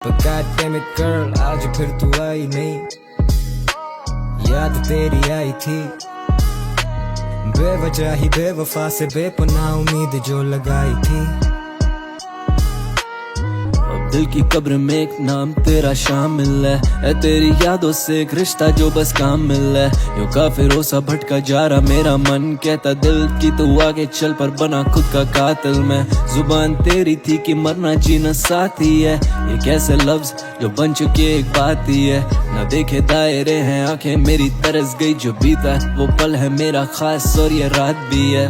But God damn it girl, आज फिर तू आई नहीं, याद तेरी आई थी बेवजह ही, बेवफा से बेपनाह उम्मीद जो लगाई थी। दिल की कब्र में एक नाम तेरा शामिल है तेरी यादों से एक रिश्ता जो बस कामिल है। यो काफिरों सा भटका जा रहा मेरा मन, कहता दिल की तू आगे चल पर बना खुद का कातिल मैं। जुबान तेरी थी कि मरना जीना साथ ही है, ये कैसे लफ्ज जो बन चुके एक बात ही है। ना देखे दायरे हैं आंखें मेरी तरस गई, जो बीता वो पल है मेरा खास और ये रात भी है।